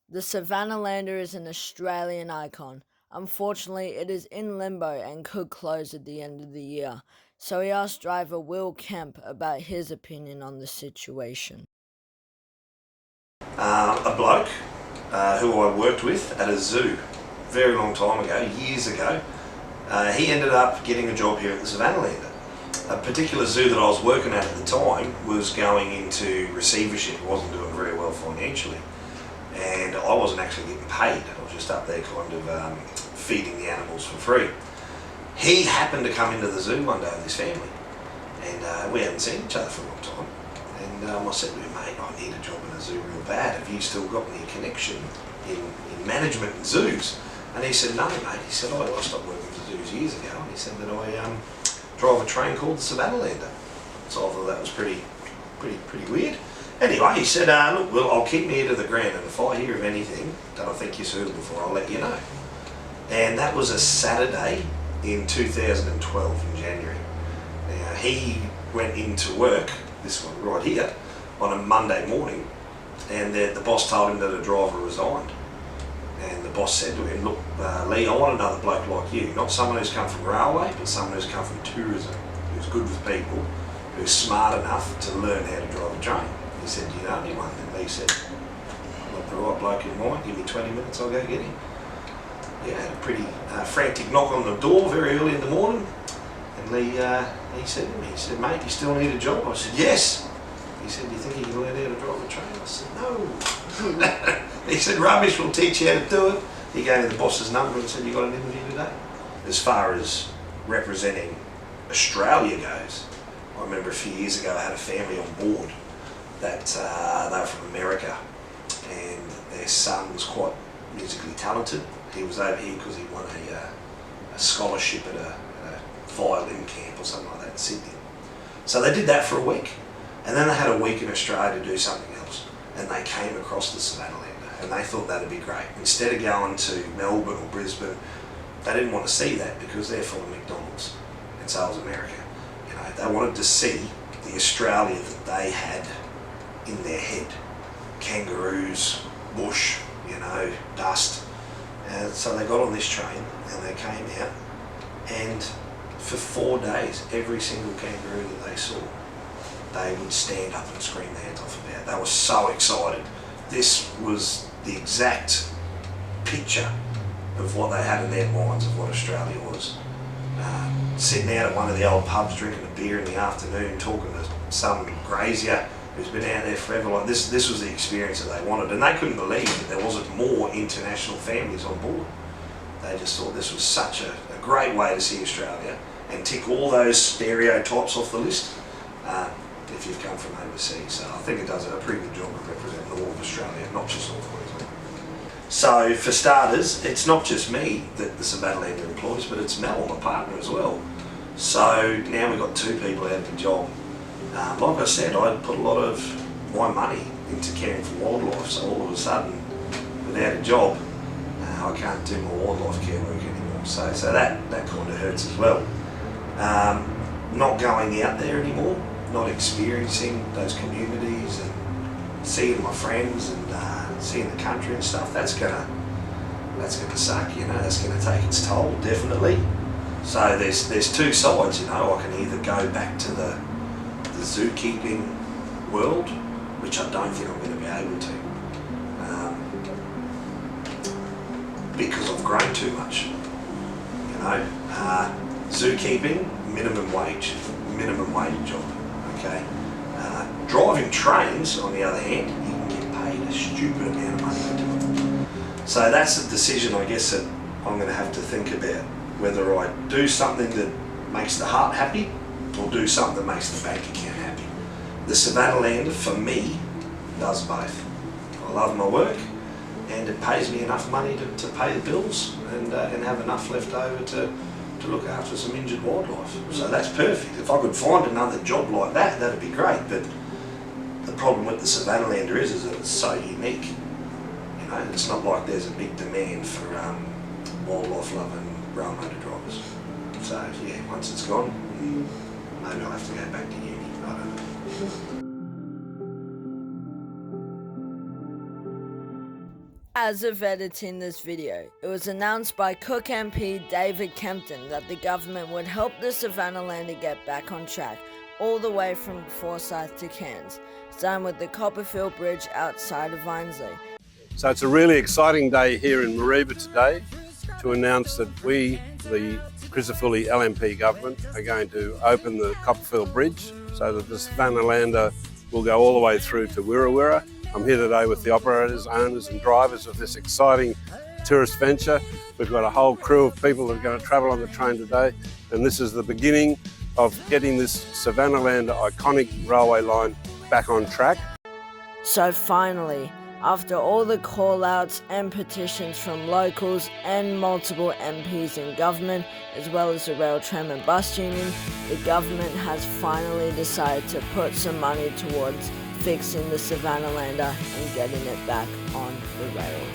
The Savannahlander is an Australian icon. Unfortunately, it is in limbo and could close at the end of the year, so we asked driver Wil Kemp about his opinion on the situation. A bloke who I worked with at a zoo very long time ago, years ago, he ended up getting a job here at the Savannahlander. A particular zoo that I was working at the time was going into receivership. It wasn't doing very well financially, and I wasn't actually getting paid. I was just up there kind of feeding the animals for free. He happened to come into the zoo one day with his family, and we hadn't seen each other for a long time. And I said to him, mate, I need a job in a zoo real bad. Have you still got any connection in management and zoos? And he said, no, mate. He said, I stopped working for zoos years ago. And he said that I drive a train called the Savannahlander. So I thought that was pretty weird. Anyway, he said, look, well, I'll keep my ear to the ground, and if I hear of anything that I think you're suitable for, I'll let you know. And that was a Saturday in 2012 in January. Now, he went into work, this one right here, on a Monday morning, and the boss told him that a driver resigned. And the boss said to him, look, Lee, I want another bloke like you, not someone who's come from railway, but someone who's come from tourism, who's good with people, who's smart enough to learn how to drive a train. He said, do you know anyone? And Lee said, I've got the right bloke in mind, give me 20 minutes, I'll go get him. Yeah, had a pretty frantic knock on the door very early in the morning, and Lee, he said to me, he said, mate, you still need a job? I said, yes. He said, do you think you can learn how to drive a train? I said, no. He said, rubbish, we'll teach you how to do it. He gave me the boss's number and said, you got an interview today. As far as representing Australia goes, I remember a few years ago I had a family on board that they were from America, and their son was quite musically talented. He was over here because he won a scholarship at a violin camp or something like that in Sydney. So they did that for a week, and then they had a week in Australia to do something else, and they came across the Savannahlander, and they thought that'd be great. Instead of going to Melbourne or Brisbane, they didn't want to see that because they're full of McDonald's, and so was America. You know, they wanted to see the Australia that they had in their head. Kangaroos, bush, you know, dust. And so they got on this train and they came out, and for 4 days, every single kangaroo that they saw, they would stand up and scream their heads off about. They were so excited. This was the exact picture of what they had in their minds of what Australia was. Sitting out at one of the old pubs drinking a beer in the afternoon, talking to some grazier who's been out there forever. Like this was the experience that they wanted, and they couldn't believe that there wasn't more international families on board. They just thought this was such a great way to see Australia and tick all those stereotypes off the list if you've come from overseas. So I think it does a pretty good job of representing all of Australia, not just North Queensland. So for starters, it's not just me that the Savannahlander employs, but it's Mel, my partner, as well. So now we've got 2 people out of a job. Like I said, I put a lot of my money into caring for wildlife, so all of a sudden, without a job, I can't do my wildlife care work anymore. So that kind of hurts as well. Not going out there anymore, not experiencing those communities and seeing my friends and seeing the country and stuff, that's gonna suck, you know, that's gonna take its toll, definitely. So there's 2 sides, you know. I can either go back to the zookeeping world, which I don't think I'm going to be able to, because I've grown too much, you know. Zookeeping, minimum wage job, okay. Driving trains, on the other hand, you can get paid a stupid amount of money to do it. So that's a decision, I guess, that I'm going to have to think about, whether I do something that makes the heart happy or do something that makes the bank account happy. The Savannahlander, for me, does both. I love my work, and it pays me enough money to pay the bills and have enough left over to look after some injured wildlife. So that's perfect. If I could find another job like that, that'd be great. But the problem with the Savannahlander is that it's so unique. You know, it's not like there's a big demand for wildlife loving rail motor drivers. So yeah, once it's gone, maybe I'll have to go back to uni. I don't know. As of editing this video, it was announced by Cook MP David Kempton that the government would help the Savannahlander get back on track, all the way from Forsyth to Cairns, starting with the Copperfield Bridge outside of Ainsley. So it's a really exciting day here in Mareeba today to announce that we, the Crisafulli LNP government, are going to open the Copperfield Bridge so that the Savannahlander will go all the way through to Wirrawirra. I'm here today with the operators, owners and drivers of this exciting tourist venture. We've got a whole crew of people that are going to travel on the train today, and this is the beginning of getting this Savannahlander iconic railway line back on track. So finally, after all the call-outs and petitions from locals and multiple MPs in government, as well as the Rail, Tram and Bus Union, the government has finally decided to put some money towards fixing the Savannahlander and getting it back on the rails.